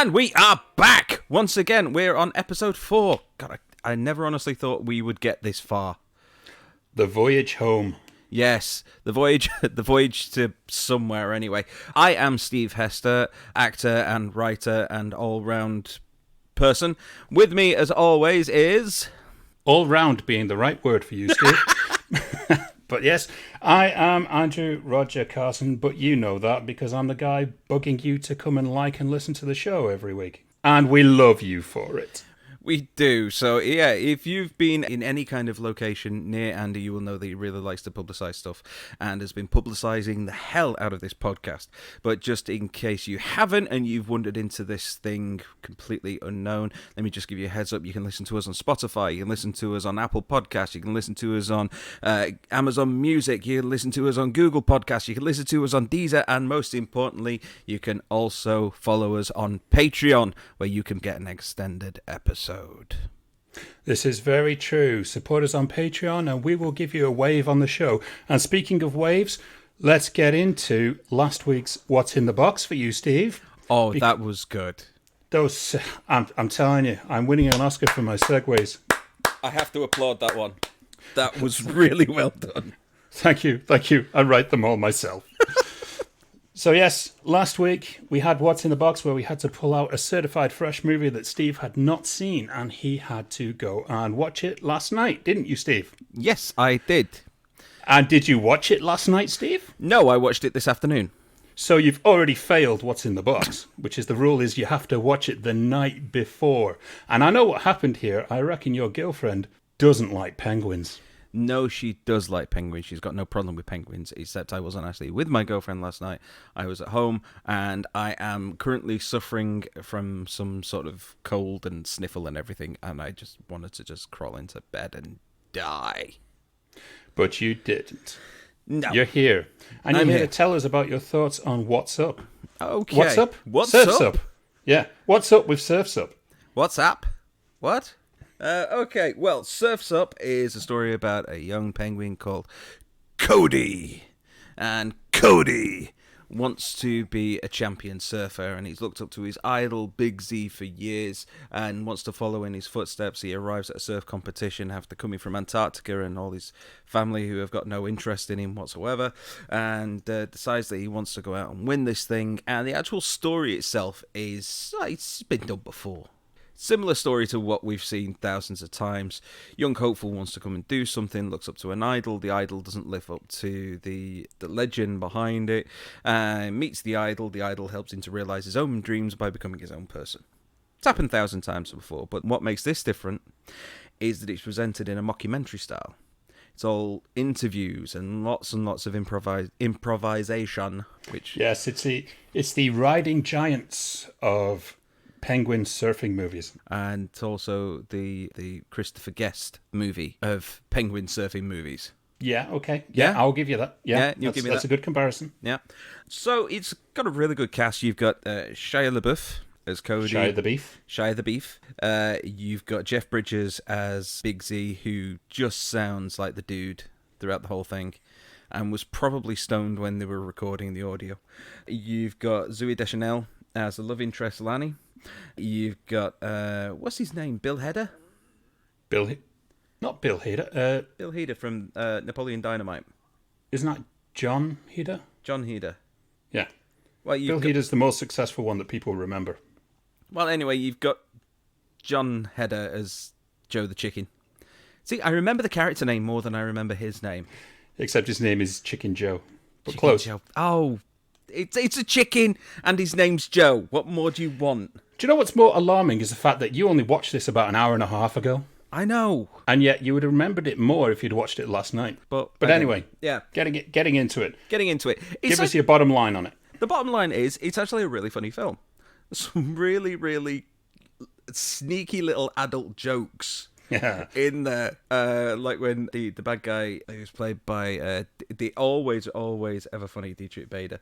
And we are back! Once again, we're on episode 4. God, I never honestly thought we would get this far. The voyage home. Yes, the voyage to somewhere anyway. I am Steve Hester, actor and writer and all-round person. With me, as always, is... All round being the right word for you, Steve. But yes, I am Andrew Roger Carson, but you know that because I'm the guy bugging you to come and like and listen to the show every week. And we love you for it. We do. So, yeah, if you've been in any kind of location near Andy, you will know that he really likes to publicise stuff and has been publicising the hell out of this podcast. But just in case you haven't and you've wandered into this thing completely unknown, let me just give you a heads up. You can listen to us on Spotify. You can listen to us on Apple Podcasts. You can listen to us on Amazon Music. You can listen to us on Google Podcasts. You can listen to us on Deezer. And most importantly, you can also follow us on Patreon, where you can get an extended episode. This is very true. Support us on Patreon and we will give you a wave on the show. And speaking of waves, let's get into last week's What's in the Box for you, Steve. Oh, that was good. I'm telling you, I'm winning an Oscar for my segues. I have to applaud that one. That was really well done. Thank you. I write them all myself. So yes, last week we had What's in the Box, where we had to pull out a certified fresh movie that Steve had not seen, and he had to go and watch it last night, didn't you, Steve? Yes, I did. And did you watch it last night, Steve? No, I watched it this afternoon. So you've already failed What's in the Box, which is the rule is you have to watch it the night before. And I know what happened here. I reckon your girlfriend doesn't like penguins. No, she does like penguins. She's got no problem with penguins, except I wasn't actually with my girlfriend last night. I was at home, and I am currently suffering from some sort of cold and sniffle and everything, and I just wanted to just crawl into bed and die. But you didn't. No. You're here. And you're here to tell us about your thoughts on What's Up. Okay. What's Up? Surf's Up. Yeah. What's Up with Surf's Up? What's up? What? Okay, well, Surf's Up is a story about a young penguin called Cody. And Cody wants to be a champion surfer, and he's looked up to his idol, Big Z, for years, and wants to follow in his footsteps. He arrives at a surf competition after coming from Antarctica and all his family who have got no interest in him whatsoever, and decides that he wants to go out and win this thing. And the actual story itself is, it's been done before. Similar story to what we've seen thousands of times. Young hopeful wants to come and do something, looks up to an idol. The idol doesn't live up to the legend behind it. Meets the idol. The idol helps him to realise his own dreams by becoming his own person. It's happened 1,000 times before, but what makes this different is that it's presented in a mockumentary style. It's all interviews and lots of improvisation. Which yes, it's the riding giants of penguin surfing movies, and also the Christopher Guest movie of penguin surfing movies. Yeah, okay. Yeah, I'll give you that. Yeah, you'll give me that. That's a good comparison. Yeah. So it's got a really good cast. You've got Shia LaBeouf as Cody. Shia the Beef. You've got Jeff Bridges as Big Z, who just sounds like the dude throughout the whole thing, and was probably stoned when they were recording the audio. You've got Zooey Deschanel as the love interest Lanny. You've got, what's his name? Bill Hader? Not Bill Hader. Bill Hader from Napoleon Dynamite. Isn't that John Hader? John Hader. Yeah. Well, Bill Hader's the most successful one that people remember. Well, anyway, you've got John Hader as Joe the Chicken. See, I remember the character name more than I remember his name. Except his name is Chicken Joe. But Chicken close. Joe. Oh, it's a chicken and his name's Joe. What more do you want? Do you know what's more alarming is the fact that you only watched this about an hour and a half ago? I know. And yet you would have remembered it more if you'd watched it last night. But anyway, yeah, getting into it. Give us your bottom line on it. The bottom line is it's actually a really funny film. Some really, really sneaky little adult jokes. Yeah. In there, like when the bad guy who's played by the always ever funny Dietrich Bader,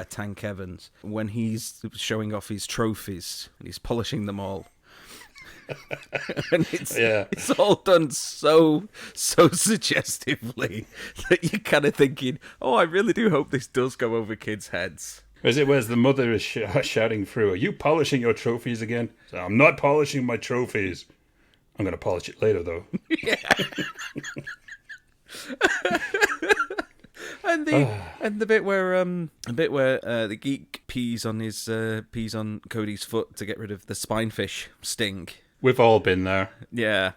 Tank Evans, when he's showing off his trophies and he's polishing them all. And it's all done so suggestively that you're kind of thinking, oh, I really do hope this does go over kids' heads. Whereas the mother is shouting through, "Are you polishing your trophies again?" So, I'm not polishing my trophies. I'm going to polish it later, though. And the bit where the geek pees on Cody's foot to get rid of the spinefish sting. We've all been there. Yeah,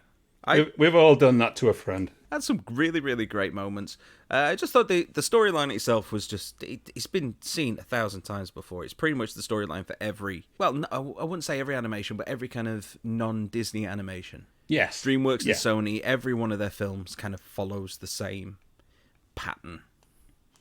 We've all done that to a friend. had some really, really great moments. I just thought the storyline itself was just... It's been seen 1,000 times before. It's pretty much the storyline for every... Well, no, I wouldn't say every animation, but every kind of non-Disney animation. Yes. DreamWorks and Sony, every one of their films kind of follows the same pattern,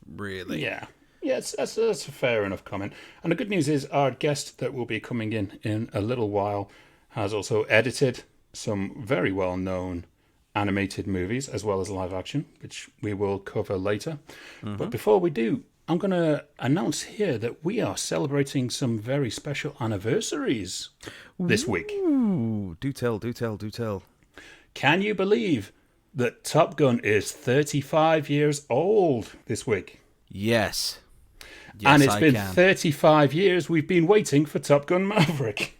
really. Yeah. Yes, that's a fair enough comment. And the good news is our guest that will be coming in a little while has also edited some very well-known animated movies as well as live action, which we will cover later. Mm-hmm. But before we do, I'm going to announce here that we are celebrating some very special anniversaries this week. Ooh, do tell. Can you believe that Top Gun is 35 years old this week? Yes. And it's been 35 years we've been waiting for Top Gun Maverick.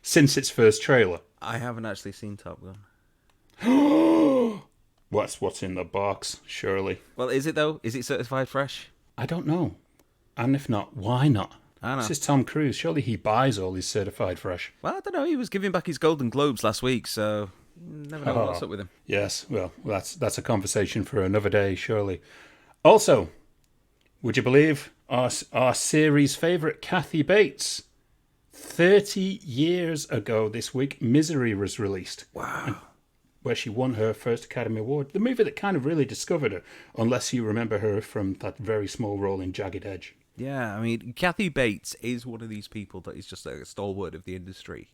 Since its first trailer. I haven't actually seen Top Gun. What's in the box, surely. Well, is it though? Is it certified fresh? I don't know. And if not, why not? I don't know. This is Tom Cruise. Surely he buys all his certified fresh. Well, I don't know. He was giving back his Golden Globes last week, so never know what's up with him. Yes, well, that's a conversation for another day, surely. Also, would you believe our series favourite, Kathy Bates? 30 years ago this week, Misery was released. Wow. Where she won her first Academy Award. The movie that kind of really discovered her, unless you remember her from that very small role in Jagged Edge. Yeah, I mean, Kathy Bates is one of these people that is just a stalwart of the industry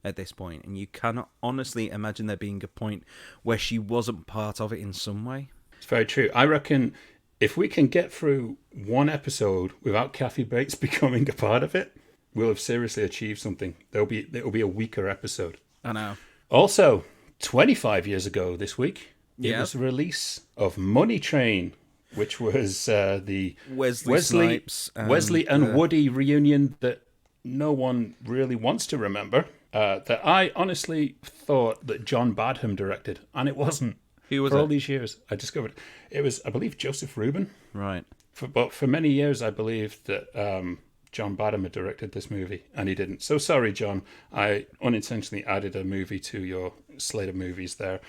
at this point, and you cannot honestly imagine there being a point where she wasn't part of it in some way. It's very true. I reckon if we can get through one episode without Kathy Bates becoming a part of it, we'll have seriously achieved something. It'll be a weaker episode. I know. Also, 25 years ago this week, it was the release of Money Train, which was the Wesley and Woody reunion that no one really wants to remember. That I honestly thought that John Badham directed, and it wasn't. Who was For it? all these years, I discovered it was, I believe, Joseph Rubin. Right. But for many years, I believed that John Badham had directed this movie, and he didn't. So sorry, John. I unintentionally added a movie to your slate of movies there,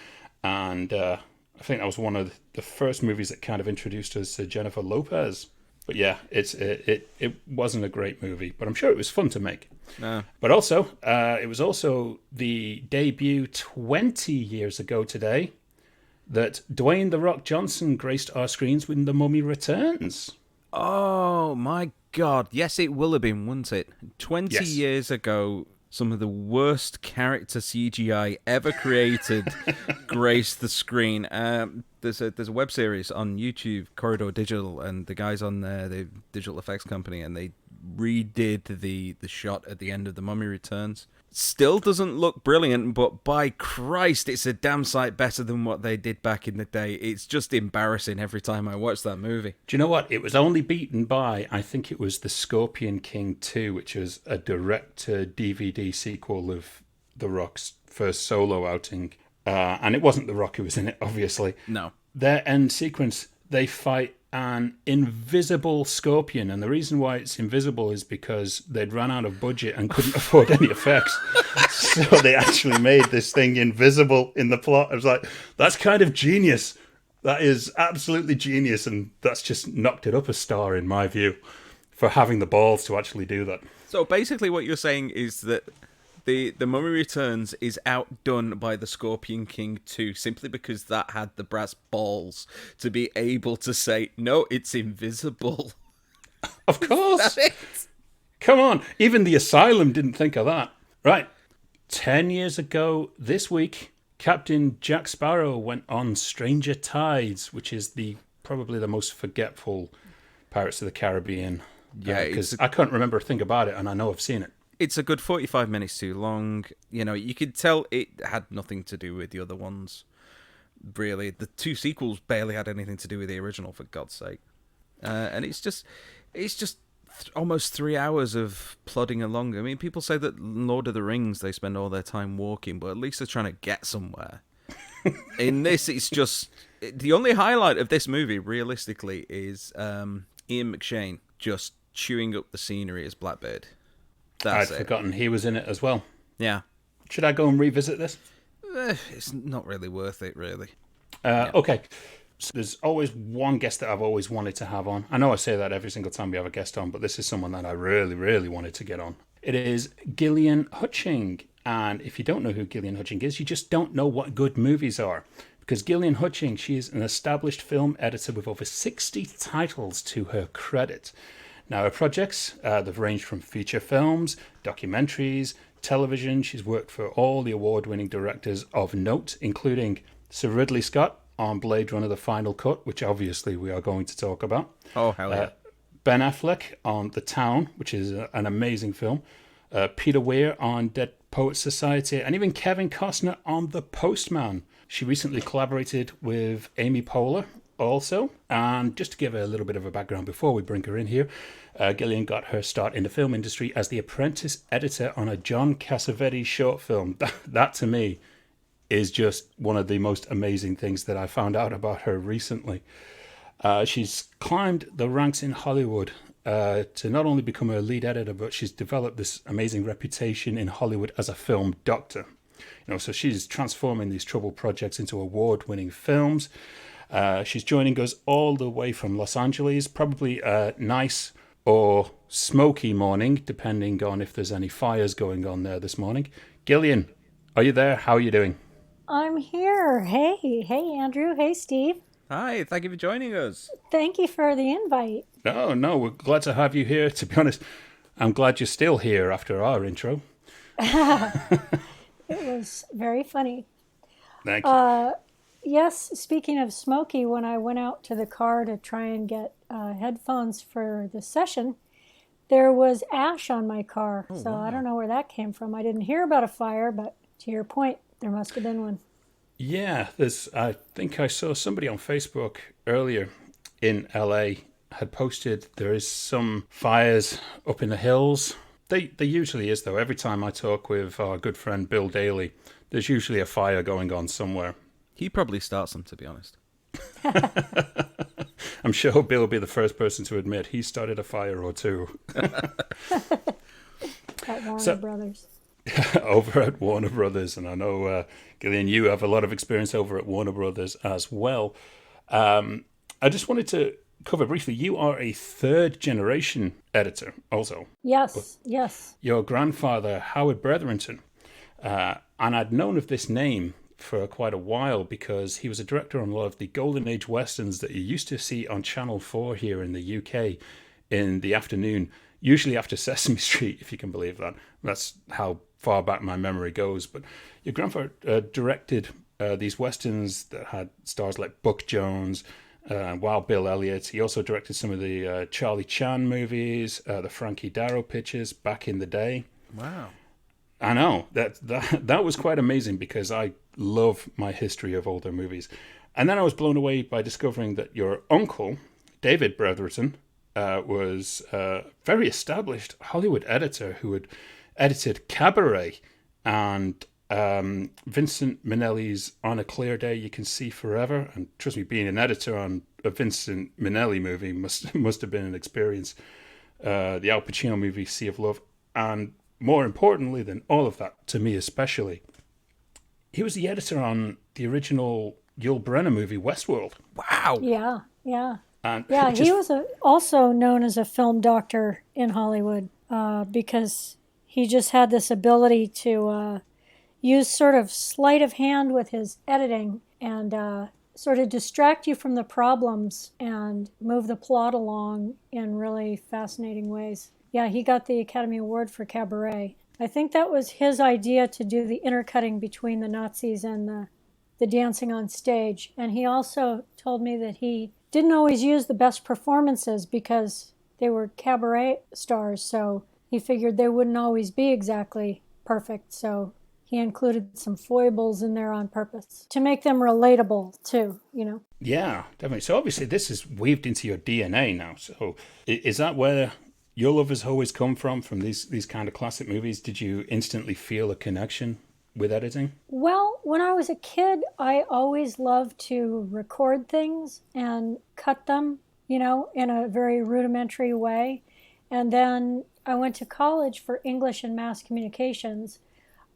and I think that was one of the first movies that kind of introduced us to Jennifer Lopez. But yeah, it wasn't a great movie, but I'm sure it was fun to make. No. But also, it was also the debut 20 years ago today that Dwayne "The Rock" Johnson graced our screens when The Mummy Returns. Oh, my God. Yes, it will have been, wouldn't it? 20 years ago, some of the worst character CGI ever created graced the screen. There's a web series on YouTube, Corridor Digital, and the guys on there, the digital effects company, and they redid the shot at the end of The Mummy Returns. Still doesn't look brilliant, but by Christ, it's a damn sight better than what they did back in the day. It's just embarrassing every time I watch that movie. Do you know what? It was only beaten by, I think it was The Scorpion King 2, which was a direct-to-DVD sequel of The Rock's first solo outing. And it wasn't The Rock who was in it, obviously. No. Their end sequence, they fight an invisible scorpion, and the reason why it's invisible is because they'd run out of budget and couldn't afford any effects, so they actually made this thing invisible in the plot. I was like, that's kind of genius. That is absolutely genius, and that's just knocked it up a star in my view for having the balls to actually do that. So basically what you're saying is that The Mummy Returns is outdone by The Scorpion King 2 simply because that had the brass balls to be able to say, no, it's invisible. Of course. Is that it? Come on. Even the Asylum didn't think of that. Right. 10 years ago this week, Captain Jack Sparrow went on Stranger Tides, which is probably the most forgetful Pirates of the Caribbean. Yeah, because I can't remember a thing about it, and I know I've seen it. It's a good 45 minutes too long. You know, you could tell it had nothing to do with the other ones. Really, the two sequels barely had anything to do with the original, for God's sake. And it's just, It's just almost 3 hours of plodding along. I mean, people say that Lord of the Rings, they spend all their time walking, but at least they're trying to get somewhere. In this, it's just... The only highlight of this movie, realistically, is Ian McShane just chewing up the scenery as Blackbeard. That's I'd forgotten he was in it as well. Yeah. Should I go and revisit this? It's not really worth it, really. Okay. So there's always one guest that I've always wanted to have on. I know I say that every single time we have a guest on, but this is someone that I really, really wanted to get on. It is Gillian Hutshing. And if you don't know who Gillian Hutshing is, you just don't know what good movies are. Because Gillian Hutshing, she is an established film editor with over 60 titles to her credit. Now, her projects, they've ranged from feature films, documentaries, television. She's worked for all the award-winning directors of note, including Sir Ridley Scott on Blade Runner: The Final Cut, which obviously we are going to talk about. Oh, hell yeah. Ben Affleck on The Town, which is an amazing film. Peter Weir on Dead Poets Society, and even Kevin Costner on The Postman. She recently collaborated with Amy Poehler also. And just to give her a little bit of a background before we bring her in here, Gillian got her start in the film industry as the apprentice editor on a John Cassavetes short film. That to me is just one of the most amazing things that I found out about her recently. She's climbed the ranks in Hollywood to not only become a lead editor, but she's developed this amazing reputation in Hollywood as a film doctor. So she's transforming these troubled projects into award-winning films. She's joining us all the way from Los Angeles, probably a nice or smoky morning, depending on if there's any fires going on there this morning. Gillian, are you there? How are you doing? I'm here. Hey, Andrew. Hey, Steve. Hi, thank you for joining us. Thank you for the invite. No, we're glad to have you here. To be honest, I'm glad you're still here after our intro. It was very funny. Thank you. Yes, speaking of smoky, when I went out to the car to try and get headphones for the session, there was ash on my car. So wow. I don't know where that came from. I didn't hear about a fire, but to your point, there must have been one. Yeah, I think I saw somebody on Facebook earlier in LA had posted there is some fires up in the hills. There usually is, though. Every time I talk with our good friend Bill Daly, there's usually a fire going on somewhere. He probably starts them, to be honest. I'm sure Bill will be the first person to admit he started a fire or two. At Warner Brothers. Over at Warner Brothers. And I know, Gillian, you have a lot of experience over at Warner Brothers as well. I just wanted to cover briefly, you are a third-generation editor also. Yes. Your grandfather, Howard Bretherington, and I'd known of this name for quite a while because he was a director on a lot of the Golden Age Westerns that you used to see on Channel 4 here in the UK in the afternoon, usually after Sesame Street, if you can believe that. That's how far back my memory goes. But your grandfather directed these Westerns that had stars like Buck Jones, Wild Bill Elliott. He also directed some of the Charlie Chan movies, the Frankie Darro pictures back in the day. Wow. I know. That was quite amazing because I love my history of older movies. And then I was blown away by discovering that your uncle, David Bretherington, was a very established Hollywood editor who had edited Cabaret and Vincent Minnelli's On a Clear Day You Can See Forever. And trust me, being an editor on a Vincent Minnelli movie must have been an experience. The Al Pacino movie, Sea of Love. And more importantly than all of that, to me especially, he was the editor on the original Yul Brynner movie, Westworld. Wow. Yeah. And he was also known as a film doctor in Hollywood because he just had this ability to use sort of sleight of hand with his editing and sort of distract you from the problems and move the plot along in really fascinating ways. Yeah, he got the Academy Award for Cabaret. I think that was his idea to do the intercutting between the Nazis and the dancing on stage. And he also told me that he didn't always use the best performances because they were cabaret stars, so he figured they wouldn't always be exactly perfect. So he included some foibles in there on purpose to make them relatable too, you know. Yeah, definitely. So obviously this is weaved into your DNA now. So is that where your love has always come from these kind of classic movies? Did you instantly feel a connection with editing? Well, when I was a kid, I always loved to record things and cut them, you know, in a very rudimentary way. And then I went to college for English and mass communications.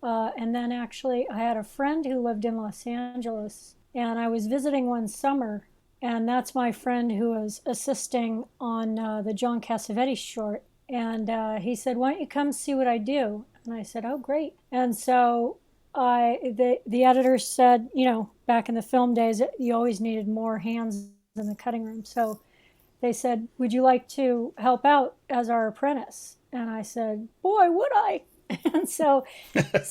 And then actually, I had a friend who lived in Los Angeles, and I was visiting one summer, and that's my friend who was assisting on the John Cassavetes short. And he said, "Why don't you come see what I do?" And I said, "Oh, great." And so the editor said, you know, back in the film days, you always needed more hands in the cutting room. So they said, "Would you like to help out as our apprentice?" And I said, "Boy, would I." And so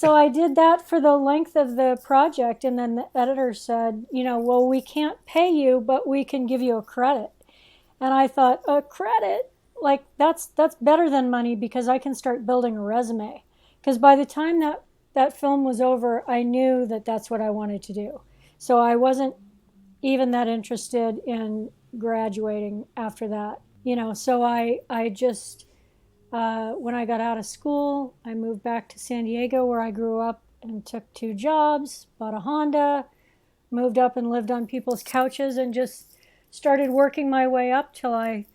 I did that for the length of the project. And then the editor said, you know, "Well, we can't pay you, but we can give you a credit." And I thought, a credit? Like, that's better than money, because I can start building a resume. Because by the time that film was over, I knew that that's what I wanted to do. So I wasn't even that interested in graduating after that. You know, so I just, when I got out of school, I moved back to San Diego where I grew up and took 2 jobs, bought a Honda, moved up and lived on people's couches, and just started working my way up till I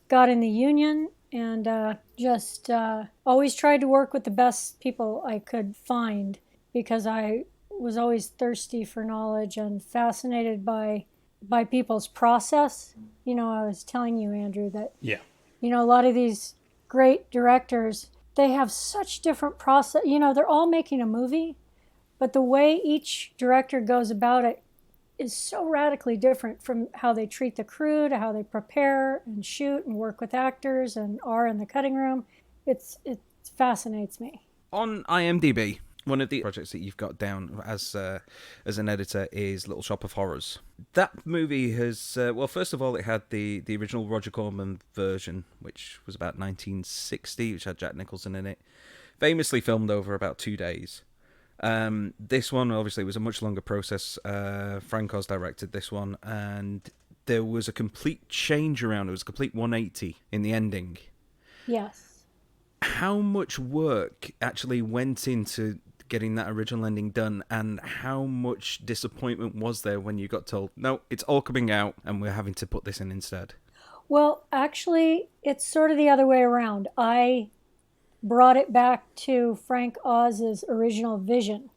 got in the union, and just always tried to work with the best people I could find, because I was always thirsty for knowledge and fascinated by people's process. You know, I was telling you, Andrew, that, Yeah. you know, a lot of these great directors, they have such different process. You know, they're all making a movie, but the way each director goes about it is so radically different, from how they treat the crew to how they prepare and shoot and work with actors and are in the cutting room. It fascinates me. On IMDb, one of the projects that you've got down as an editor is Little Shop of Horrors. That movie has, well, first of all, it had the original Roger Corman version, which was about 1960, which had Jack Nicholson in it. Famously filmed over about 2 days. This one obviously was a much longer process. Frank Oz directed this one, and there was a complete change around. It was a complete 180 in the ending. Yes. How much work actually went into getting that original ending done, and how much disappointment was there when you got told, "No, it's all coming out and we're having to put this in instead"? Well, actually, it's sort of the other way around. I brought it back to Frank Oz's original vision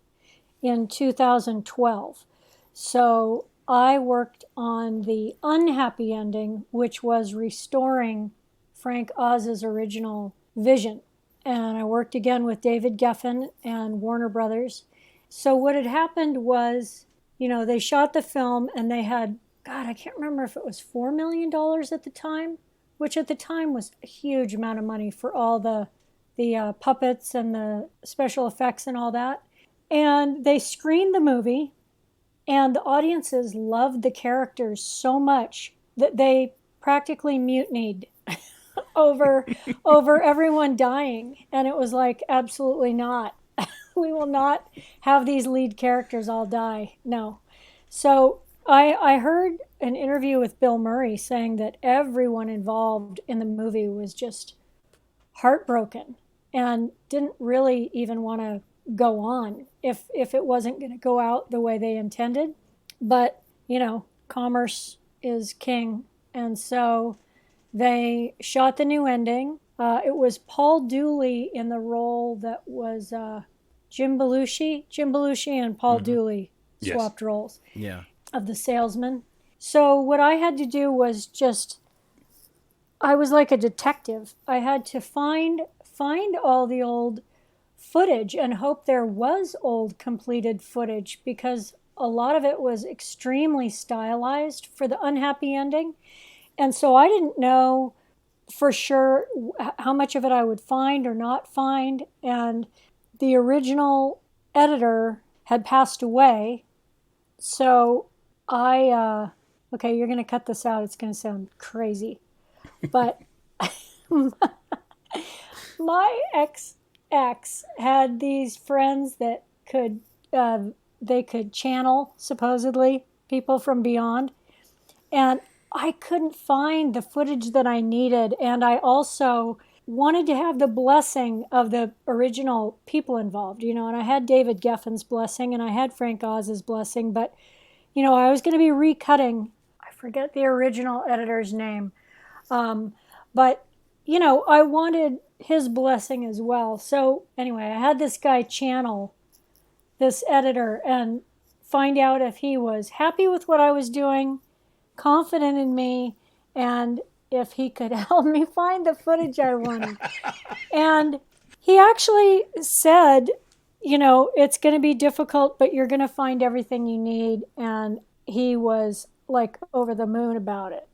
in 2012. So I worked on the unhappy ending, which was restoring Frank Oz's original vision. And I worked again with David Geffen and Warner Brothers. So what had happened was, you know, they shot the film, and they had, God, I can't remember if it was $4 million at the time, which at the time was a huge amount of money for all the puppets and the special effects and all that. And they screened the movie, and the audiences loved the characters so much that they practically mutinied over everyone dying. And it was like, absolutely not. We will not have these lead characters all die. No. So I heard an interview with Bill Murray saying that everyone involved in the movie was just heartbroken and didn't really even want to go on if it wasn't going to go out the way they intended. But, you know, commerce is king. And so they shot the new ending. It was Paul Dooley in the role that was Jim Belushi. Jim Belushi and Paul Dooley swapped roles. Yeah. Of the salesman. So what I had to do was just, I was like a detective. I had to find all the old footage and hope there was old completed footage, because a lot of it was extremely stylized for the unhappy ending. And so I didn't know for sure how much of it I would find or not find. And the original editor had passed away. So okay, you're going to cut this out. It's going to sound crazy. But my ex had these friends that could they could channel, supposedly, people from beyond. And I couldn't find the footage that I needed. And I also wanted to have the blessing of the original people involved, and I had David Geffen's blessing and I had Frank Oz's blessing, but, I was going to be recutting, I forget the original editor's name, but, I wanted his blessing as well. So anyway, I had this guy channel this editor and find out if he was happy with what I was doing, confident in me, and if he could help me find the footage I wanted. And he actually said, it's going to be difficult, but you're going to find everything you need. And he was like over the moon about it.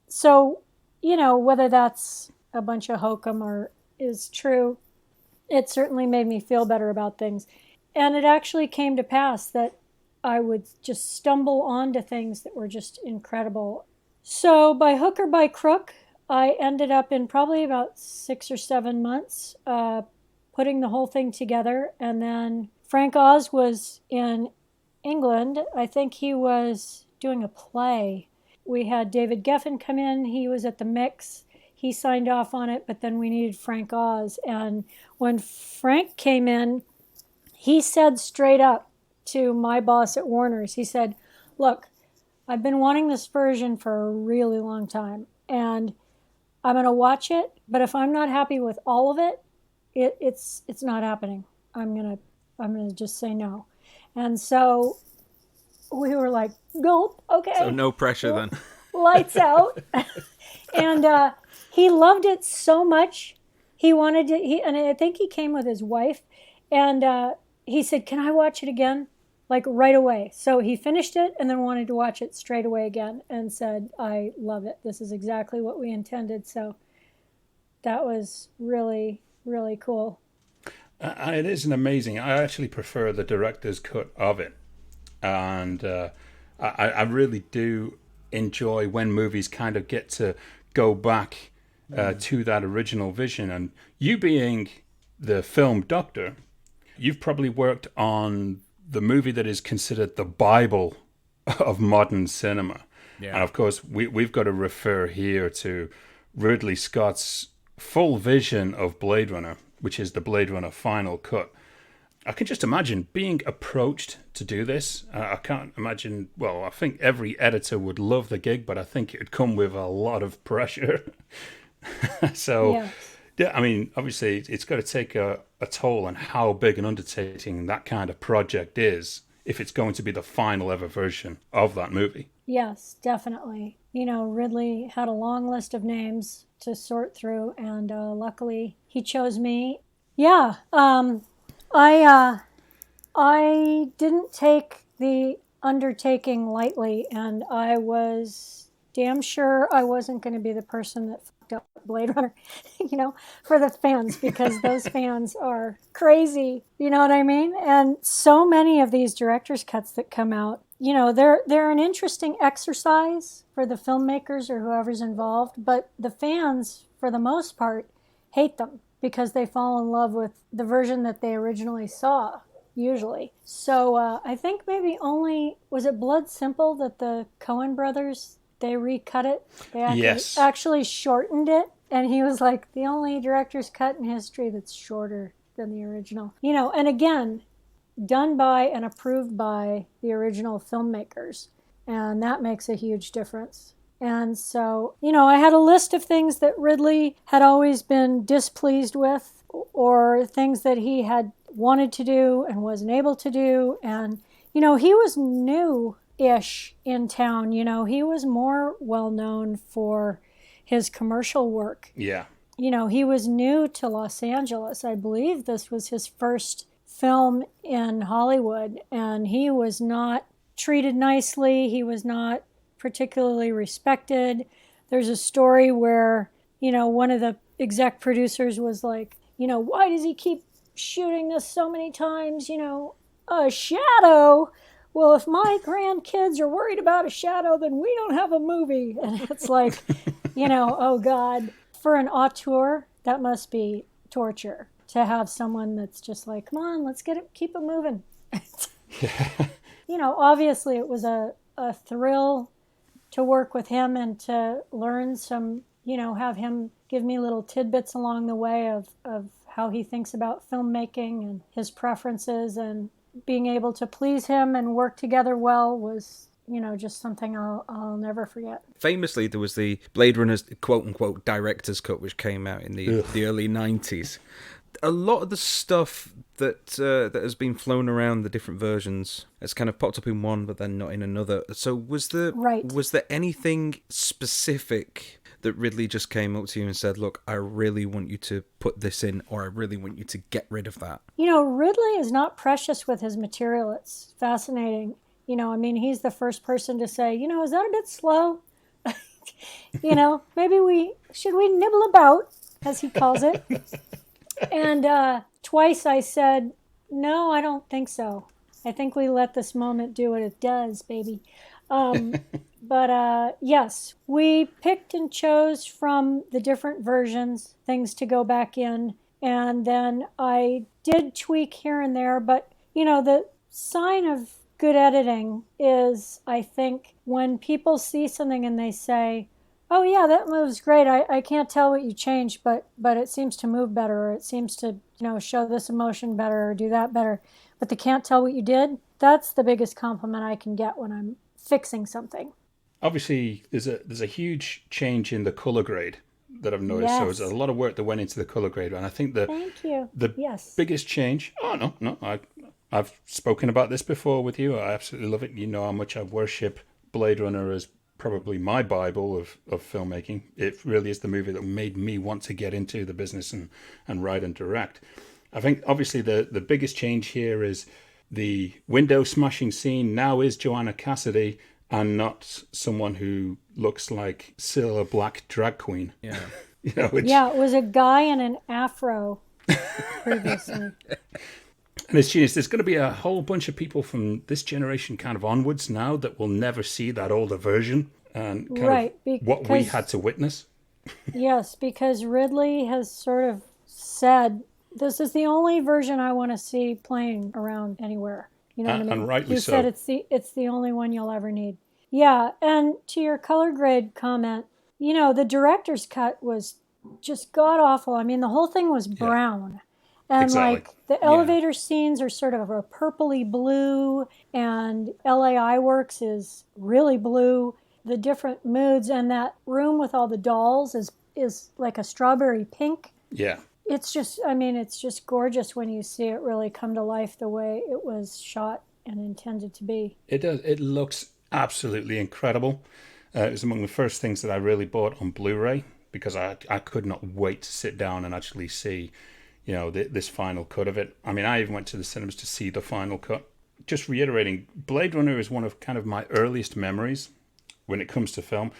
So, whether that's a bunch of hokum or is true, it certainly made me feel better about things. And it actually came to pass that I would just stumble onto things that were just incredible. So by hook or by crook, I ended up in probably about 6 or 7 months putting the whole thing together. And then Frank Oz was in England. I think he was doing a play. We had David Geffen come in. He was at the mix. He signed off on it, but then we needed Frank Oz. And when Frank came in, he said straight up to my boss at Warner's, he said, look, I've been wanting this version for a really long time, and I'm going to watch it, but if I'm not happy with all of it, it's not happening. I'm going to just say no. And so we were like, gulp, okay. So no pressure then. Lights out. And he loved it so much. He wanted to, and I think he came with his wife, and he said, can I watch it again? Like right away. So he finished it and then wanted to watch it straight away again and said, I love it. This is exactly what we intended. So that was really, really cool. It is an amazing. I actually prefer the director's cut of it. And I really do enjoy when movies kind of get to go back to that original vision. And you being the film doctor, you've probably worked on the movie that is considered the Bible of modern cinema. Yeah. And of course, we've got to refer here to Ridley Scott's full vision of Blade Runner, which is the Blade Runner Final Cut. I can just imagine being approached to do this. I can't imagine, well, I think every editor would love the gig, but I think it would come with a lot of pressure. So... yeah. Yeah, I mean, obviously, it's got to take a toll on how big an undertaking that kind of project is if it's going to be the final ever version of that movie. Yes, definitely. Ridley had a long list of names to sort through, and luckily he chose me. Yeah, I didn't take the undertaking lightly, and I was damn sure I wasn't going to be the person that fucked up Blade Runner, for the fans, because those fans are crazy, you know what I mean? And so many of these director's cuts that come out, they're an interesting exercise for the filmmakers or whoever's involved, but the fans, for the most part, hate them because they fall in love with the version that they originally saw, usually. So I think maybe only, was it Blood Simple that the Coen brothers, they recut it? They actually shortened it. And he was like, the only director's cut in history that's shorter than the original. And again, done by and approved by the original filmmakers. And that makes a huge difference. And so, I had a list of things that Ridley had always been displeased with, or things that he had wanted to do and wasn't able to do. And, he was new-ish in town. He was more well-known for his commercial work. Yeah. He was new to Los Angeles. I believe this was his first film in Hollywood, and he was not treated nicely. He was not particularly respected. There's a story where, one of the exec producers was like, why does he keep shooting this so many times? A shadow. Well, if my grandkids are worried about a shadow, then we don't have a movie. And it's like, oh God, for an auteur, that must be torture to have someone that's just like, come on, let's keep it moving. Obviously it was a thrill to work with him and to learn some, have him give me little tidbits along the way of how he thinks about filmmaking and his preferences, and being able to please him and work together well was, just something I'll never forget. Famously, there was the Blade Runner's quote-unquote director's cut, which came out in the early 90s. A lot of the stuff that has been flown around, the different versions, it's kind of popped up in one, but then not in another. So was there anything specific that Ridley just came up to you and said, look, I really want you to put this in, or I really want you to get rid of that? Ridley is not precious with his material. It's fascinating. He's the first person to say, is that a bit slow? Maybe should we nibble about, as he calls it. And twice I said, no, I don't think so. I think we let this moment do what it does, baby. But yes, we picked and chose from the different versions, things to go back in. And then I did tweak here and there. But, the sign of good editing is, I think, when people see something and they say, oh yeah, that moves great. I can't tell what you changed, but it seems to move better, or it seems to, show this emotion better or do that better. But they can't tell what you did. That's the biggest compliment I can get when I'm fixing something. Obviously, there's a huge change in the color grade that I've noticed. Yes. So there's a lot of work that went into the color grade, and I think Thank you. Biggest change. Oh no, I've spoken about this before with you. I absolutely love it. You know how much I worship Blade Runner as probably my Bible of filmmaking. It really is the movie that made me want to get into the business and write and direct. I think obviously the biggest change here is the window smashing scene now is Joanna Cassidy and not someone who looks like Cilla Black drag queen. Yeah. It was a guy in an afro previously. And it's genius. There's going to be a whole bunch of people from this generation kind of onwards now that will never see that older version and kind of what we had to witness. Yes, because Ridley has sort of said, this is the only version I want to see playing around anywhere. You know what I mean? And rightly so. You said it's the only one you'll ever need. Yeah, and to your color grade comment, the director's cut was just god-awful. The whole thing was brown. Yeah. And exactly. The elevator scenes are sort of a purpley blue, and LAI Works is really blue. The different moods, and that room with all the dolls is like a strawberry pink. Yeah. It's just gorgeous when you see it really come to life the way it was shot and intended to be. It does. It looks absolutely incredible. It was among the first things that I really bought on Blu-ray because I could not wait to sit down and actually see this final cut of it. I even went to the cinemas to see the final cut. Just reiterating, Blade Runner is one of kind of my earliest memories when it comes to film.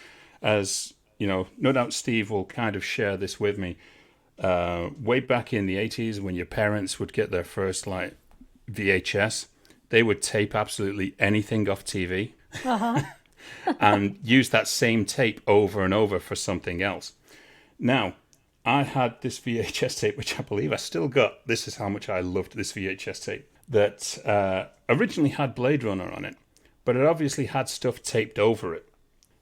As, no doubt Steve will kind of share this with me. Way back in the 80s when your parents would get their first, VHS, they would tape absolutely anything off TV. Uh-huh. And use that same tape over and over for something else. Now, I had this VHS tape, which I believe I still got. This is how much I loved this VHS tape. That originally had Blade Runner on it, but it obviously had stuff taped over it.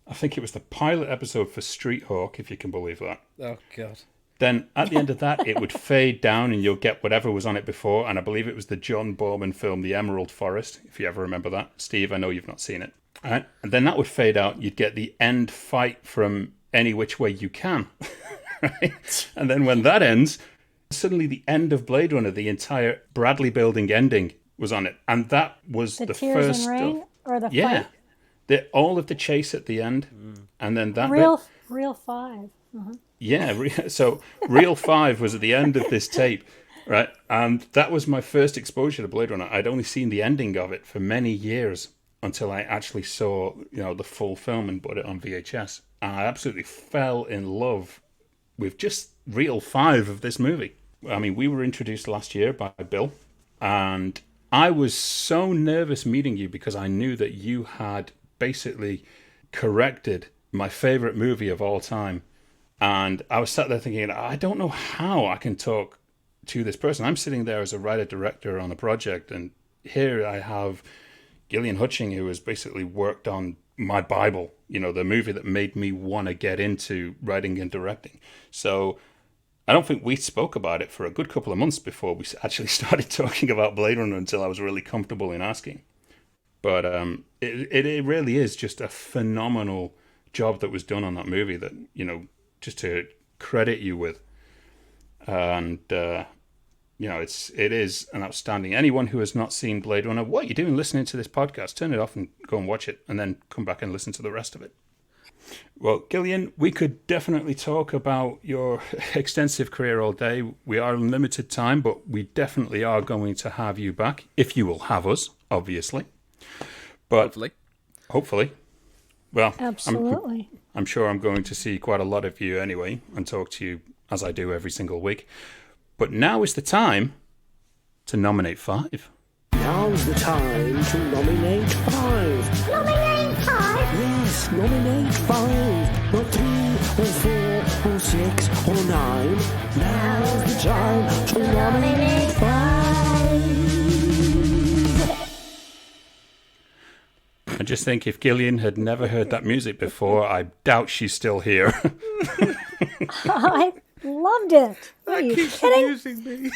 I think it was the pilot episode for Street Hawk, if you can believe that. Oh, God. Then at the end of that, it would fade down and you'll get whatever was on it before. And I believe it was the John Borman film, The Emerald Forest, if you ever remember that. Steve, I know you've not seen it. All right? And then that would fade out. You'd get the end fight from Any Which Way You Can. Right? And then when that ends, suddenly the end of Blade Runner, the entire Bradley building ending was on it. And that was the first stuff. Rain, or the fight? All of the chase at the end. And then that Reel 5. Uh-huh. Yeah, so Reel 5 was at the end of this tape, right? And that was my first exposure to Blade Runner. I'd only seen the ending of it for many years until I actually saw, the full film and bought it on VHS. And I absolutely fell in love with just Reel 5 of this movie. We were introduced last year by Bill, and I was so nervous meeting you because I knew that you had basically corrected my favorite movie of all time. And I was sat there thinking, I don't know how I can talk to this person. I'm sitting there as a writer-director on a project, and here I have Gillian Hutshing, who has basically worked on my Bible, the movie that made me want to get into writing and directing. So I don't think we spoke about it for a good couple of months before we actually started talking about Blade Runner until I was really comfortable in asking. But it really is just a phenomenal job that was done on that movie that, just to credit you with. And, it is an outstanding. Anyone who has not seen Blade Runner, what are you doing listening to this podcast? Turn it off and go and watch it, and then come back and listen to the rest of it. Well, Gillian, we could definitely talk about your extensive career all day. We are in limited time, but we definitely are going to have you back, if you will have us, obviously. But hopefully. Well, absolutely. I'm sure I'm going to see quite a lot of you anyway and talk to you as I do every single week. But now is the time to nominate 5. Now's the time to nominate 5. Nominate 5? Yes, nominate 5. Not 3 or 4 or 6 or 9. Now's the time to nominate 5. I just think if Gillian had never heard that music before, I doubt she's still here. I loved it. Are you kidding? Amusing me.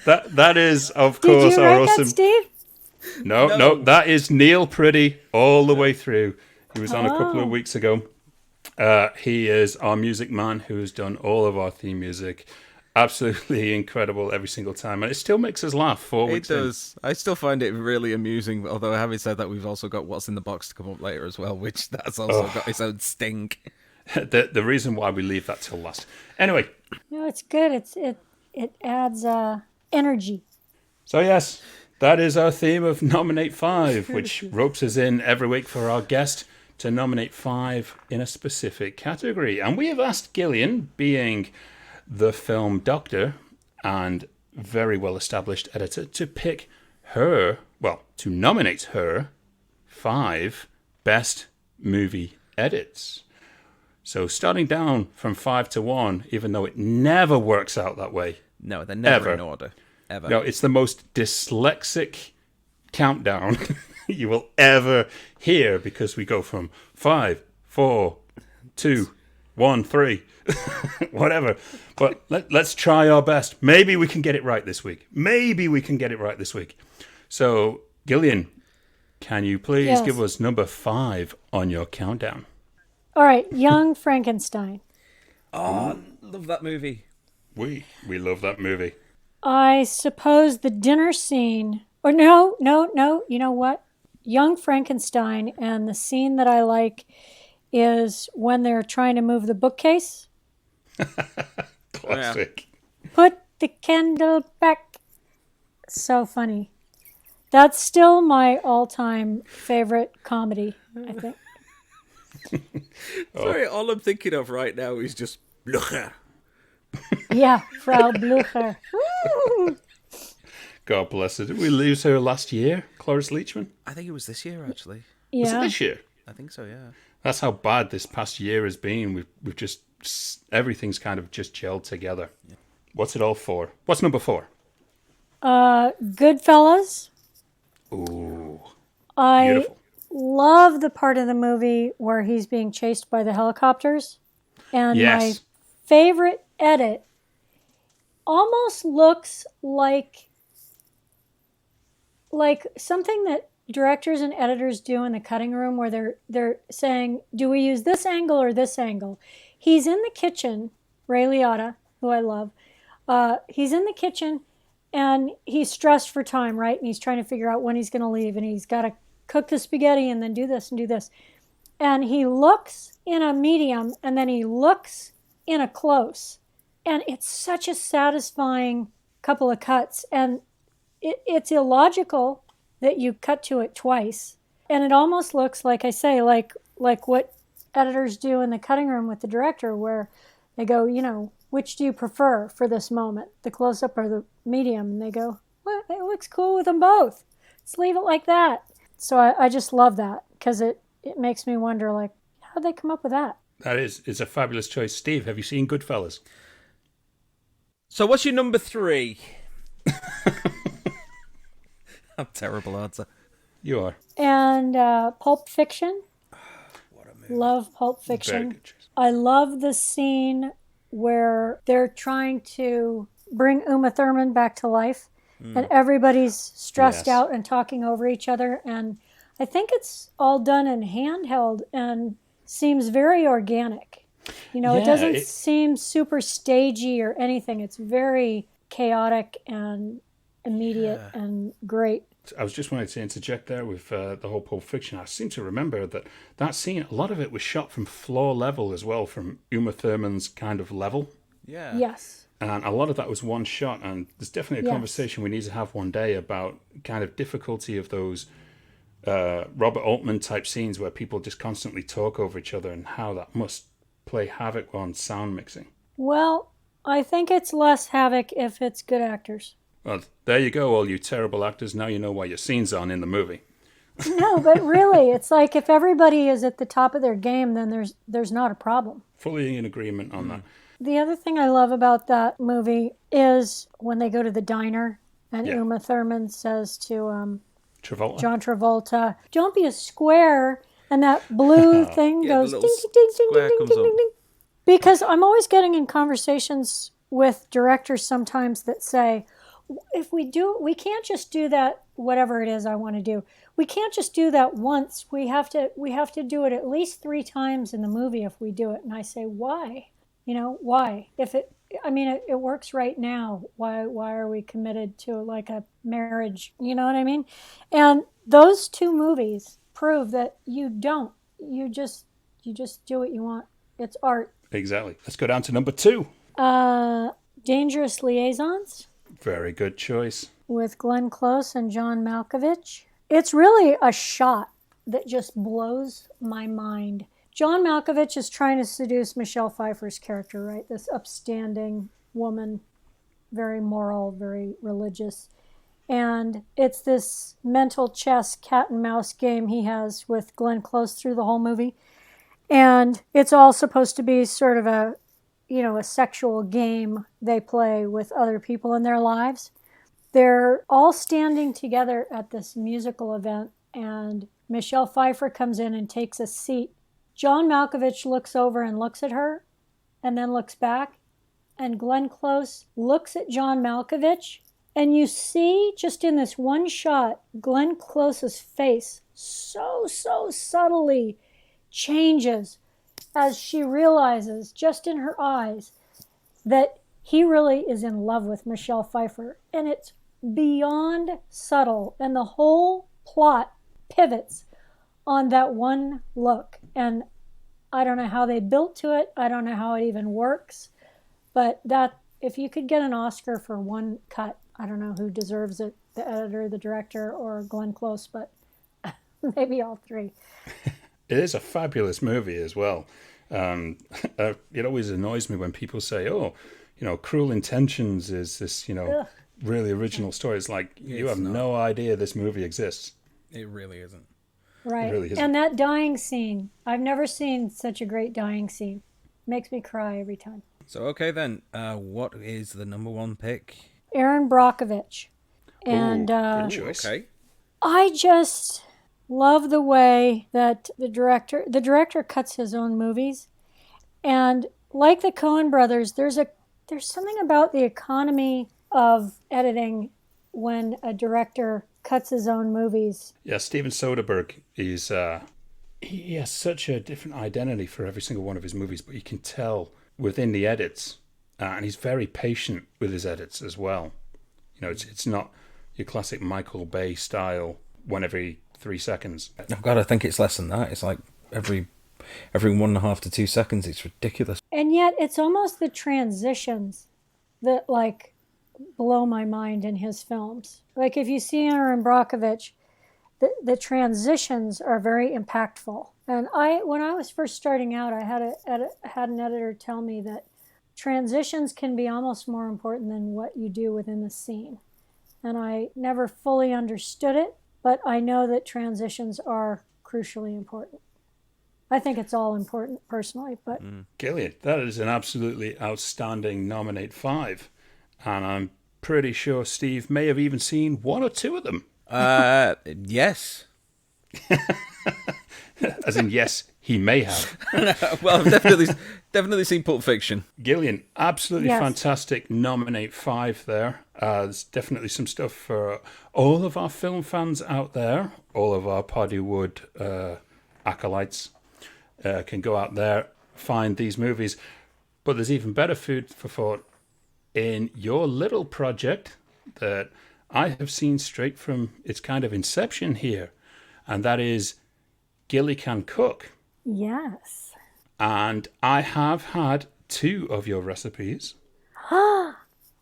That is, of Did course, you our write awesome. that, Steve? No, that is Neil Pretty all the way through. He was on a couple of weeks ago. He is our music man who has done all of our theme music. Absolutely incredible every single time, and it still makes us laugh 4 weeks It does. I still find it really amusing, although having said that, we've also got What's in the Box to come up later as well, which that's also got its own stink. The reason why we leave that till last. Anyway. No, it's good. It adds energy. So yes, that is our theme of Nominate 5, which ropes us in every week for our guest to nominate 5 in a specific category. And we have asked Gillian, being the film doctor and very well-established editor, to pick to nominate her 5 best movie edits. So starting down from 5 to 1, even though it never works out that way. No, they're never in order. Ever. No, it's the most dyslexic countdown you will ever hear, because we go from 5, 4, 2, 1, 3, whatever. But let's try our best. Maybe we can get it right this week. So, Gillian, can you please give us number 5 on your countdown? All right, Young Frankenstein. Oh, love that movie. We love that movie. I suppose the dinner scene, or no, you know what? Young Frankenstein, and the scene that I like is when they're trying to move the bookcase. Classic. Put the candle back. So funny. That's still my all-time favorite comedy, I think. Sorry, all I'm thinking of right now is just Blucher. Yeah, Frau Blucher. God bless her. Did we lose her last year, Cloris Leachman? I think it was this year, actually. Was it Yeah. this year? I think so, yeah. That's how bad this past year has been. We've just, everything's kind of just gelled together. Yeah. What's it all for? What's number 4? Goodfellas. Ooh, I beautiful. love the part of the movie where he's being chased by the helicopters. And my Yes. favorite edit almost looks like something that directors and editors do in the cutting room, where they're saying, do we use this angle or this angle? He's in the kitchen, Ray Liotta, who I love. He's in the kitchen and he's stressed for time, right? And he's trying to figure out when he's going to leave, and he's got to cook the spaghetti and then do this and do this. And he looks in a medium and then he looks in a close. And it's such a satisfying couple of cuts. And it's illogical that you cut to it twice. And it almost looks, like I say, like what editors do in the cutting room with the director, where they go, which do you prefer for this moment, the close-up or the medium? And they go, well, it looks cool with them both. Let's leave it like that. So I just love that, because it makes me wonder, like, how'd they come up with that? It's a fabulous choice. Steve, have you seen Goodfellas? So what's your number 3? I'm terrible answer. You are. And Pulp Fiction. What a movie. Love Pulp Very Fiction. good choice. I love the scene where they're trying to bring Uma Thurman back to life, and everybody's stressed Yes. out and talking over each other. And I think it's all done in handheld and seems very organic. You know, it Yeah, doesn't it- seem super stagey or anything. It's very chaotic and immediate and great. I was just wanting to interject there with the whole Pulp Fiction. I seem to remember that scene, a lot of it was shot from floor level as well, from Uma Thurman's kind of level. Yeah. Yes. And a lot of that was one shot. And there's definitely a Yes. conversation we need to have one day about kind of difficulty of those Robert Altman type scenes where people just constantly talk over each other and how that must play havoc on sound mixing. Well, I think it's less havoc if it's good actors. Well, there you go, all you terrible actors. Now you know why your scenes aren't in the movie. No, but really, it's like if everybody is at the top of their game, then there's not a problem. Fully in agreement on that. The other thing I love about that movie is when they go to the diner and Yeah. Uma Thurman says to Travolta. John Travolta, "Don't be a square," and that blue thing Yeah, the goes ding little ding ding ding square ding comes ding up. ding ding. Because I'm always getting in conversations with directors sometimes that say, if we can't just do that, whatever it is I want to do. We can't just do that once. We have to do it at least 3 times in the movie if we do it. And I say, why? You know, why? It works right now. Why are we committed to like a marriage? You know what I mean? And those 2 movies prove that you don't. You just do what you want. It's art. Exactly. Let's go down to number 2. Dangerous Liaisons Very good choice. with Glenn Close and John Malkovich. It's really a shot that just blows my mind. John Malkovich is trying to seduce Michelle Pfeiffer's character, right? This upstanding woman, very moral, very religious. And it's this mental chess cat and mouse game he has with Glenn Close through the whole movie. And it's all supposed to be sort of a sexual game they play with other people in their lives. They're all standing together at this musical event, and Michelle Pfeiffer comes in and takes a seat. John Malkovich looks over and looks at her, and then looks back, and Glenn Close looks at John Malkovich, and you see, just in this one shot, Glenn Close's face so subtly changes as she realizes, just in her eyes, that he really is in love with Michelle Pfeiffer. And it's beyond subtle. And the whole plot pivots on that one look. And I don't know how they built to it. I don't know how it even works. But that, if you could get an Oscar for one cut, I don't know who deserves it, the editor, the director, or Glenn Close, but maybe all 3. It is a fabulous movie as well. It always annoys me when people say, "Oh, Cruel Intentions is this, really original story." It's like you have no idea this movie exists. It really isn't. Right. It really isn't. And that dying scene, I've never seen such a great dying scene. Makes me cry every time. So, okay then, what is the number 1 pick? Aaron Brockovich. And good choice. Okay. I just love the way that the director cuts his own movies. And like the Coen brothers, there's something about the economy of editing when a director cuts his own movies. Yeah, Steven Soderbergh is he has such a different identity for every single one of his movies, but you can tell within the edits, and he's very patient with his edits as well. It's not your classic Michael Bay style, one every 3 seconds. Oh God, I think it's less than that. It's like every 1.5 to 2 seconds. It's ridiculous. And yet it's almost the transitions that blow my mind in his films. Like if you see Aaron Brockovich, the transitions are very impactful. And when I was first starting out, I had an editor tell me that transitions can be almost more important than what you do within the scene. And I never fully understood it, but I know that transitions are crucially important. I think it's all important personally, but Gillian, that is an absolutely outstanding nominate 5. And I'm pretty sure Steve may have even seen one or two of them. Yes. As in, yes, he may have. Well, I've definitely seen Pulp Fiction. Gillian, absolutely Yes. fantastic. Nominate 5 there. There's definitely some stuff for all of our film fans out there. All of our Poddywood acolytes can go out there, find these movies. But there's even better food for thought in your little project that I have seen straight from its kind of inception here. And that is Gilly Can Cook. Yes. And I have had 2 of your recipes.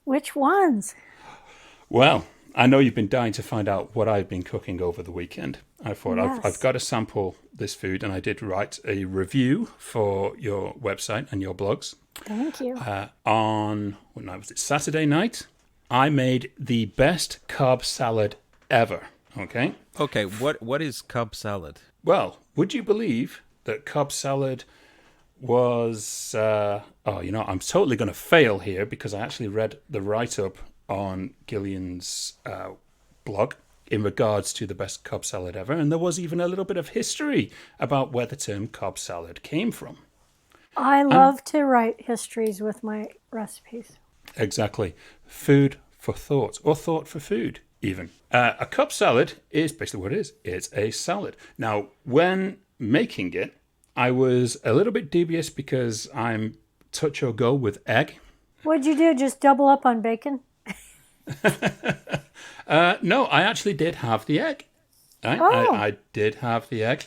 Which ones? Well, I know you've been dying to find out what I've been cooking over the weekend. I thought Yes. I've got to sample this food, and I did write a review for your website and your blogs. Thank you. On, what night was it? Saturday night, I made the best carb salad ever. Okay? Okay, what is Cobb salad? Well, would you believe that Cobb salad was... I'm totally going to fail here because I actually read the write-up on Gillian's blog in regards to the best Cobb salad ever, and there was even a little bit of history about where the term Cobb salad came from. I love to write histories with my recipes. Exactly. Food for thought, or thought for food, even. A Cobb salad is basically what it is. It's a salad. Now, when making it, I was a little bit dubious because I'm touch or go with egg. What'd you do? Just double up on bacon? No, I actually did have the egg. I did have the egg.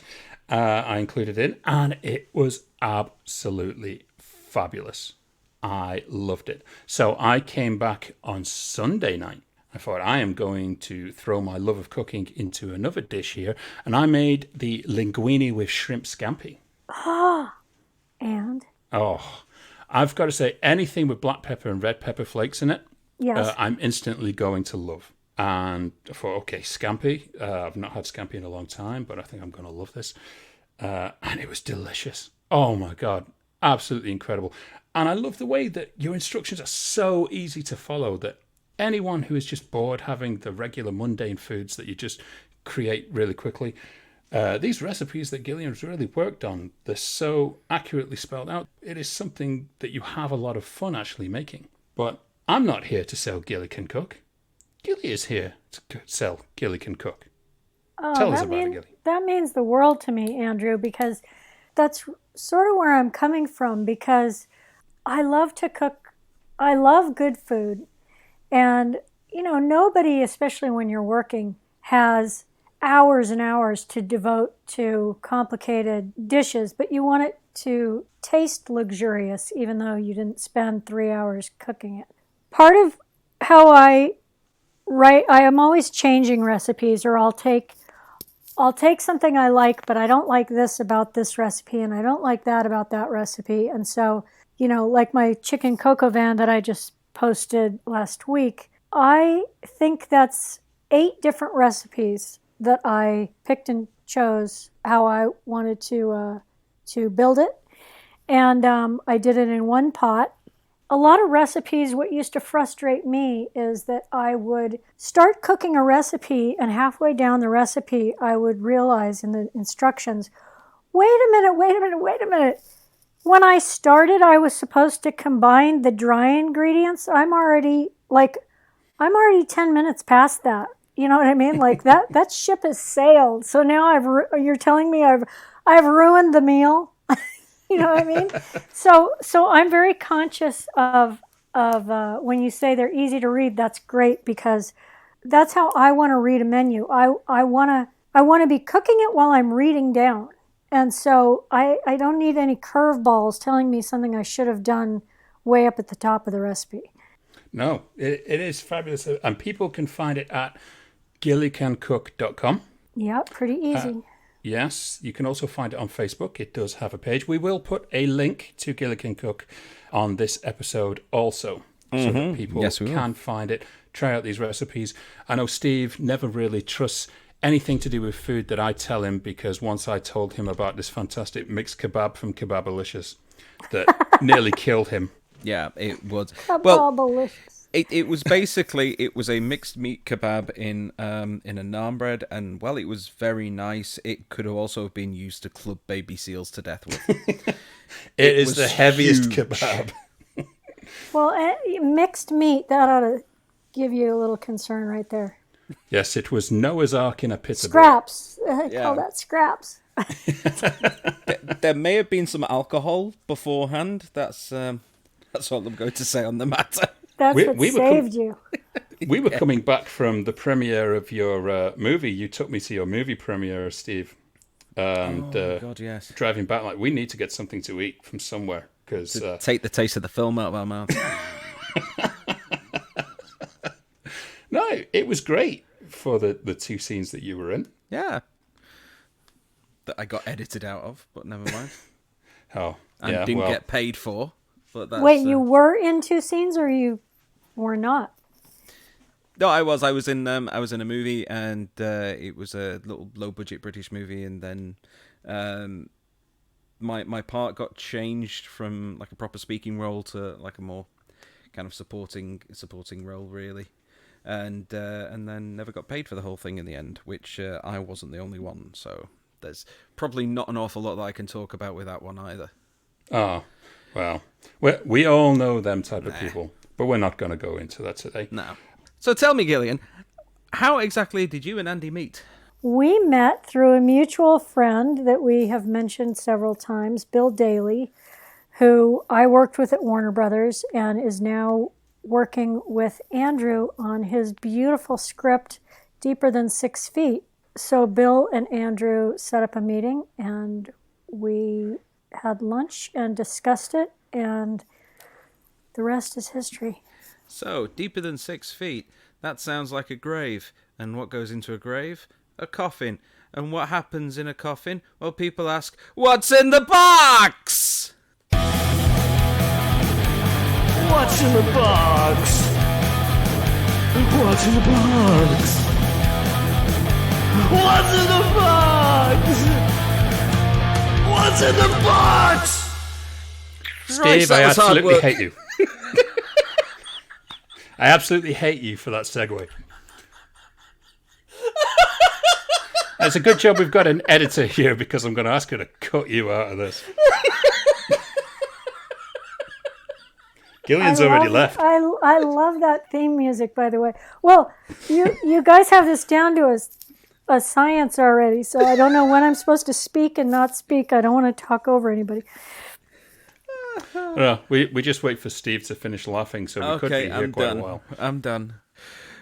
I included it, and it was absolutely fabulous. I loved it. So I came back on Sunday night. I thought I am going to throw my love of cooking into another dish here, and I made the linguine with shrimp scampi. And? Oh, I've got to say, anything with black pepper and red pepper flakes in it, Yes. I'm instantly going to love. And I thought, okay, scampi. I've not had scampi in a long time, but I think I'm going to love this. And it was delicious. Oh my God, absolutely incredible. And I love the way that your instructions are so easy to follow that anyone who is just bored having the regular mundane foods that you just create really quickly, these recipes that Gillian's really worked on, they're so accurately spelled out. It is something that you have a lot of fun actually making. But I'm not here to sell Gilly Can Cook. Gilly is here to sell Gilly Can Cook. Tell us about it, Gilly. That means the world to me, Andrew, because that's sort of where I'm coming from, because I love to cook. I love good food. And, nobody, especially when you're working, has hours and hours to devote to complicated dishes, but you want it to taste luxurious, even though you didn't spend 3 hours cooking it. Part of how I write, I am always changing recipes, or I'll take something I like, but I don't like this about this recipe, and I don't like that about that recipe. And so, like my chicken coco van that I just posted last week, I think that's 8 different recipes that I picked and chose how I wanted to build it. And I did it in one pot. A lot of recipes, what used to frustrate me is that I would start cooking a recipe, and halfway down the recipe, I would realize in the instructions, wait a minute. When I started, I was supposed to combine the dry ingredients. I'm already 10 minutes past that. You know what I mean? Like that ship has sailed. So now you're telling me I've ruined the meal. You know what I mean? So I'm very conscious of when you say they're easy to read. That's great, because that's how I want to read a menu. I want to be cooking it while I'm reading down, and so I don't need any curveballs telling me something I should have done way up at the top of the recipe. No, it is fabulous, and people can find it at gillycancook.com. Yep, pretty easy. Yes, you can also find it on Facebook. It does have a page. We will put a link to Gilly Can Cook on this episode also, so that people can find it, try out these recipes. I know Steve never really trusts anything to do with food that I tell him, because once I told him about this fantastic mixed kebab from Kebabalicious that nearly killed him. Yeah, it was. Well, delicious. It was basically it was a mixed meat kebab in a naan bread, and while it was very nice, it could have also been used to club baby seals to death with. it is was the heaviest huge. kebab. Well, mixed meat, that ought to give you a little concern right there. Yes, it was Noah's Ark in a pit of Scraps. I Yeah. call that scraps. There may have been some alcohol beforehand. That's all I'm going to say on the matter. That's We- what we were saved you. We were coming back from the premiere of your movie. You took me to your movie premiere, Steve. And God, yes. driving back, like, we need to get something to eat from somewhere. Because Take the taste of the film out of our mouth. no, it was great for the two scenes that you were in. Yeah. That I got edited out of, but never mind. Oh, And yeah, didn't well, get paid for. But that's, Wait, you were in two scenes or you were not? No, I was. I was in a movie, and it was a little low budget British movie, and then my part got changed from like a proper speaking role to like a more kind of supporting role, really, and then never got paid for the whole thing in the end, which I wasn't the only one. So there's probably not an awful lot that I can talk about with that one either. oh, well, we all know them type of people, but we're not going to go into that today. No. So tell me, Gillian, how exactly did you and Andy meet? We met through a mutual friend that we have mentioned several times, Bill Daly, who I worked with at Warner Brothers and is now working with Andrew on his beautiful script, Deeper Than 6 Feet. So Bill and Andrew set up a meeting and we had lunch and discussed it, and the rest is history. So, Deeper Than 6 Feet, that sounds like a grave. And what goes into a grave? A coffin. And what happens in a coffin? Well, people ask, what's in the box? What's in the box? What's in the box? What's in the box? What's in the box? Right, Steve, that I was hard absolutely work. hate you. I absolutely hate you for that segue. It's a good job we've got an editor here because I'm going to ask her to cut you out of this. Gillian's already left. I love that theme music, by the way. Well, you guys have this down to a science already, so I don't know when I'm supposed to speak and not speak. I don't want to talk over anybody. No, we just wait for Steve to finish laughing, so we could be Okay, here I'm quite done. a while. I'm done.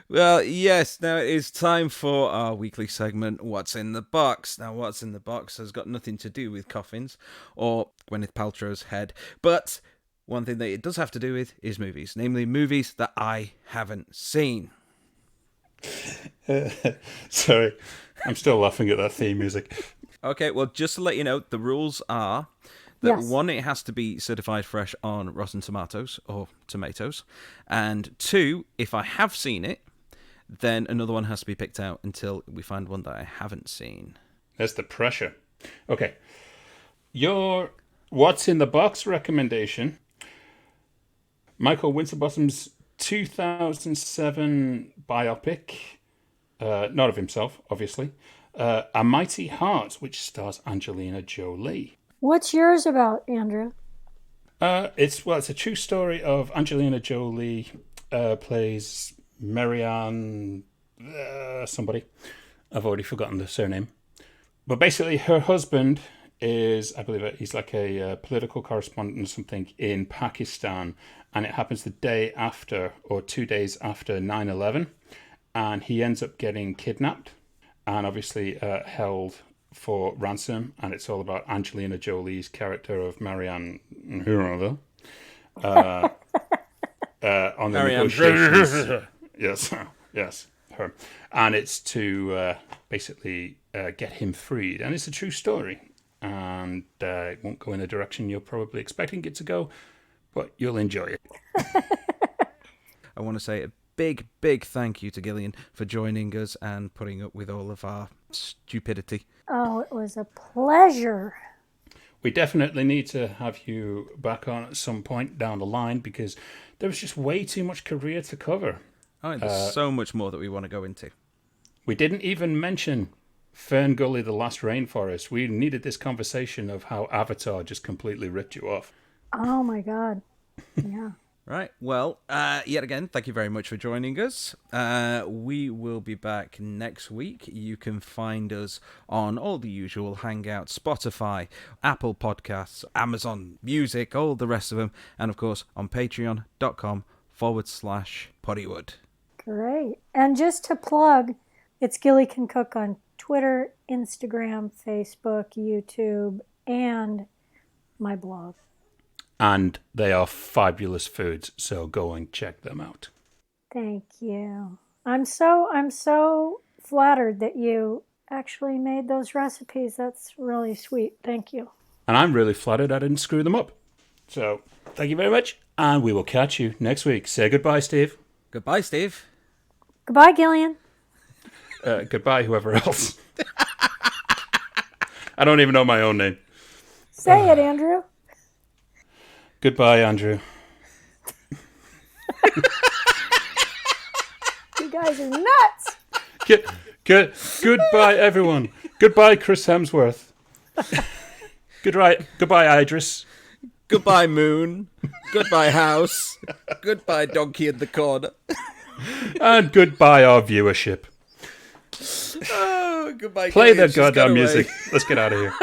Well, yes, now it is time for our weekly segment, What's in the Box? Now, What's in the Box has got nothing to do with coffins or Gwyneth Paltrow's head, but one thing that it does have to do with is movies, namely movies that I haven't seen. Sorry, I'm still laughing at that theme music. Okay, well, just to let you know, the rules are that Yes. one, it has to be certified fresh on Rotten Tomatoes or tomatoes, and two, if I have seen it, then another one has to be picked out until we find one that I haven't seen. There's the pressure. Okay, your What's in the Box recommendation, Michael Winterbottom's 2007 biopic, not of himself, obviously, A Mighty Heart, which stars Angelina Jolie. What's yours about, Andrew? It's a true story of Angelina Jolie plays Marianne somebody. I've already forgotten the surname. But basically, her husband is, I believe, he's like a political correspondent or something in Pakistan, and it happens the day after or 2 days after 9/11, and he ends up getting kidnapped and obviously held for ransom, and it's all about Angelina Jolie's character of Marianne on the Marianne. negotiations. yes, her, and it's to basically get him freed, and it's a true story, and it won't go in a direction you're probably expecting it to go, but you'll enjoy it. I want to say a big thank you to Gillian for joining us and putting up with all of our stupidity. Oh, it was a pleasure. We definitely need to have you back on at some point down the line because there was just way too much Korea to cover. Oh, there's so much more that we want to go into. We didn't even mention Fern Gully, the Last Rainforest. We needed this conversation of how Avatar just completely ripped you off. Oh my God. Yeah. Right. Well, yet again, thank you very much for joining us. We will be back next week. You can find us on all the usual Hangouts, Spotify, Apple Podcasts, Amazon Music, all the rest of them. And of course, on patreon.com/Poddywood. Great. And just to plug, it's Gilly Can Cook on Twitter, Instagram, Facebook, YouTube, and my blog. And they are fabulous foods, so go and check them out. Thank you. I'm so flattered that you actually made those recipes. That's really sweet. Thank you. And I'm really flattered I didn't screw them up. So, thank you very much, and we will catch you next week. Say goodbye, Steve. Goodbye, Steve. Goodbye, Gillian. Goodbye, whoever else. I don't even know my own name. Say it, Andrew. Goodbye, Andrew. You guys are nuts. Goodbye, everyone. Goodbye, Chris Hemsworth. Goodbye, Idris. Goodbye, Moon. Goodbye, House. Goodbye, Donkey in the Corner. And goodbye, our viewership. Oh, goodbye. Play Gillian. that goddamn music. Let's get out of here.